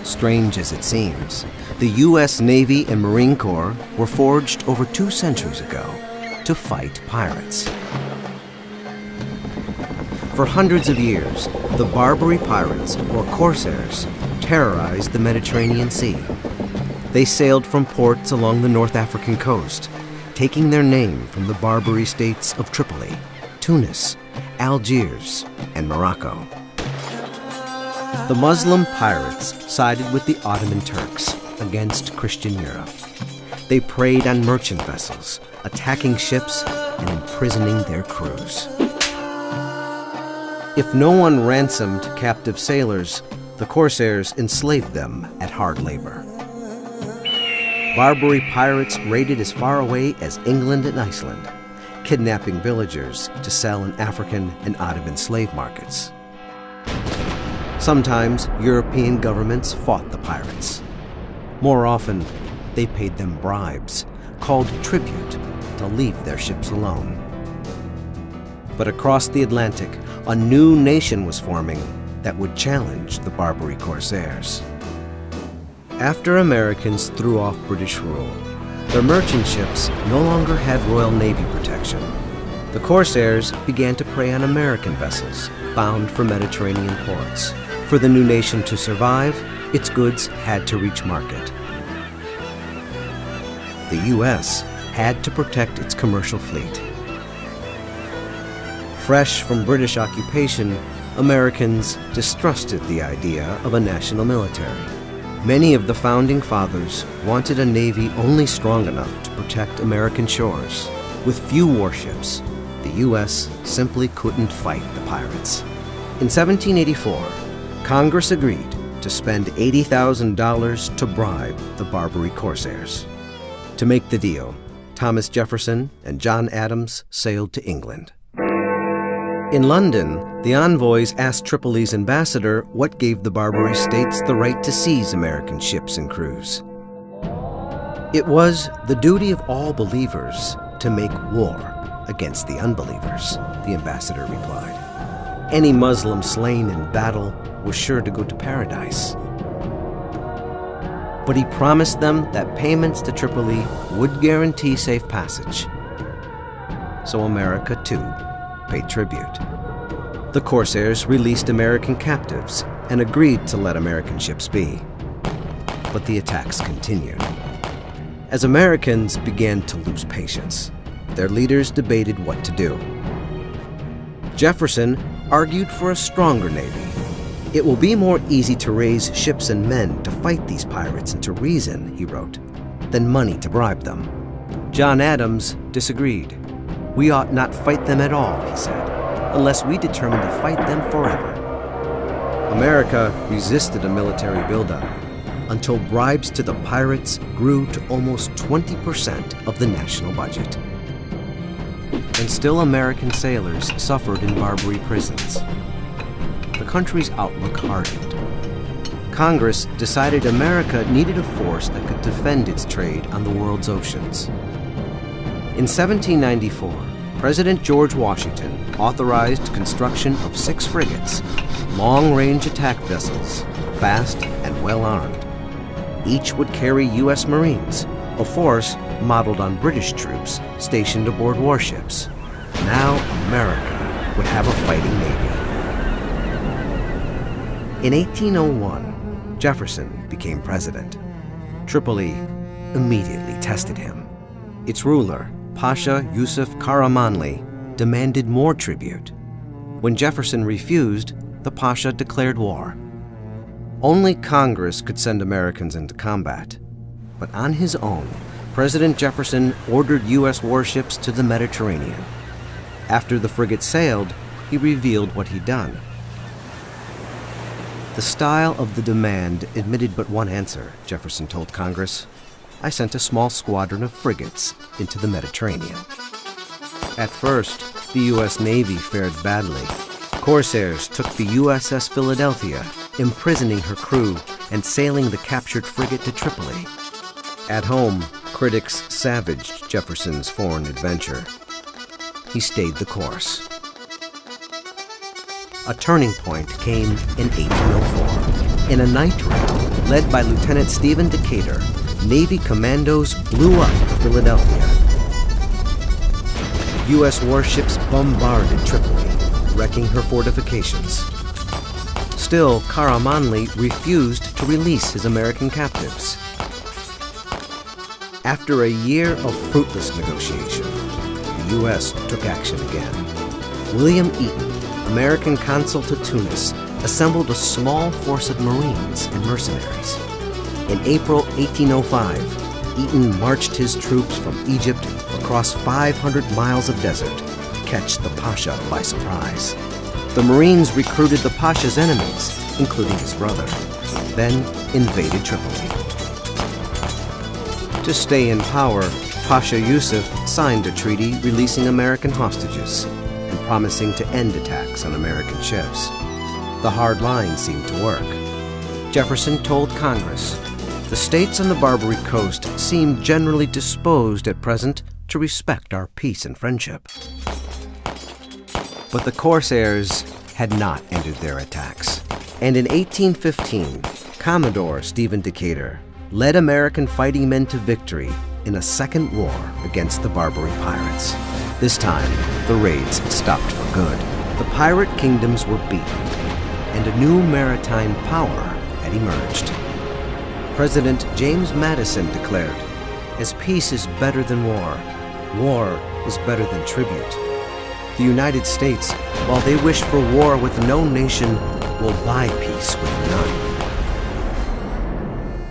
Strange as it seems, the U.S. Navy and Marine Corps were forged over 2 centuries ago to fight pirates. For hundreds of years, the Barbary Pirates, or corsairs, terrorized the Mediterranean Sea. They sailed from ports along the North African coast, taking their name from the Barbary states of Tripoli, Tunis, Algiers, and Morocco. The Muslim pirates sided with the Ottoman Turks against Christian Europe. They preyed on merchant vessels, attacking ships and imprisoning their crews. If no one ransomed captive sailors, the corsairs enslaved them at hard labor. Barbary pirates raided as far away as England and Iceland, kidnapping villagers to sell in African and Ottoman slave markets. Sometimes European governments fought the pirates. More often, they paid them bribes, called tribute, to leave their ships alone. But across the Atlantic, a new nation was forming that would challenge the Barbary corsairs. After Americans threw off British rule, their merchant ships no longer had Royal Navy protection. The corsairs began to prey on American vessels bound for Mediterranean ports. For the new nation to survive, its goods had to reach market. The U.S. had to protect its commercial fleet. Fresh from British occupation, Americans distrusted the idea of a national military. Many of the founding fathers wanted a navy only strong enough to protect American shores. With few warships, the U.S. simply couldn't fight the pirates. In 1784, Congress agreed to spend $80,000 to bribe the Barbary corsairs. To make the deal, Thomas Jefferson and John Adams sailed to England. In London, the envoys asked Tripoli's ambassador what gave the Barbary states the right to seize American ships and crews. It was the duty of all believers to make war against the unbelievers, the ambassador replied. Any Muslim slain in battle was sure to go to paradise. But he promised them that payments to Tripoli would guarantee safe passage. So America, too, paid tribute. The corsairs released American captives and agreed to let American ships be. But the attacks continued. As Americans began to lose patience, their leaders debated what to do. Jefferson argued for a stronger navy. It will be more easy to raise ships and men to fight these pirates into reason, he wrote, than money to bribe them. John Adams disagreed. We ought not fight them at all, he said, unless we determine to fight them forever. America resisted a military buildup until bribes to the pirates grew to almost 20% of the national budget. And still American sailors suffered in Barbary prisons. The country's outlook hardened. Congress decided America needed a force that could defend its trade on the world's oceans. In 1794, President George Washington authorized construction of 6 frigates, long-range attack vessels, fast and well-armed. Each would carry U.S. Marines, a force modeled on British troops stationed aboard warships. Now America would have a fighting navy. In 1801, Jefferson became president. Tripoli immediately tested him. Its ruler, Pasha Yusuf Karamanli, demanded more tribute. When Jefferson refused, the Pasha declared war. Only Congress could send Americans into combat. But on his own, President Jefferson ordered U.S. warships to the Mediterranean. After the frigate sailed, he revealed what he'd done. The style of the demand admitted but one answer, Jefferson told Congress. I sent a small squadron of frigates into the Mediterranean. At first, the U.S. Navy fared badly. Corsairs took the USS Philadelphia, imprisoning her crew and sailing the captured frigate to Tripoli. At home, critics savaged Jefferson's foreign adventure. He stayed the course. A turning point came in 1804. In a night raid led by Lieutenant Stephen Decatur, Navy commandos blew up Philadelphia. U.S. warships bombarded Tripoli, wrecking her fortifications. Still, Karamanli refused to release his American captives. After a year of fruitless negotiation, the U.S. took action again. William Eaton, American consul to Tunis, assembled a small force of Marines and mercenaries. In April 1805, Eaton marched his troops from Egypt across 500 miles of desert to catch the Pasha by surprise. The Marines recruited the Pasha's enemies, including his brother, then invaded Tripoli. To stay in power, Pasha Yusuf signed a treaty releasing American hostages and promising to end attacks on American ships. The hard line seemed to work. Jefferson told Congress, "The states on the Barbary Coast seem generally disposed at present to respect our peace and friendship." But the Corsairs had not ended their attacks. And in 1815, Commodore Stephen Decatur led American fighting men to victory in a second war against the Barbary Pirates. This time, the raids stopped for good. The pirate kingdoms were beaten, and a new maritime power had emerged. President James Madison declared, "As peace is better than war, war is better than tribute." The United States, while they wish for war with no nation, will buy peace with none.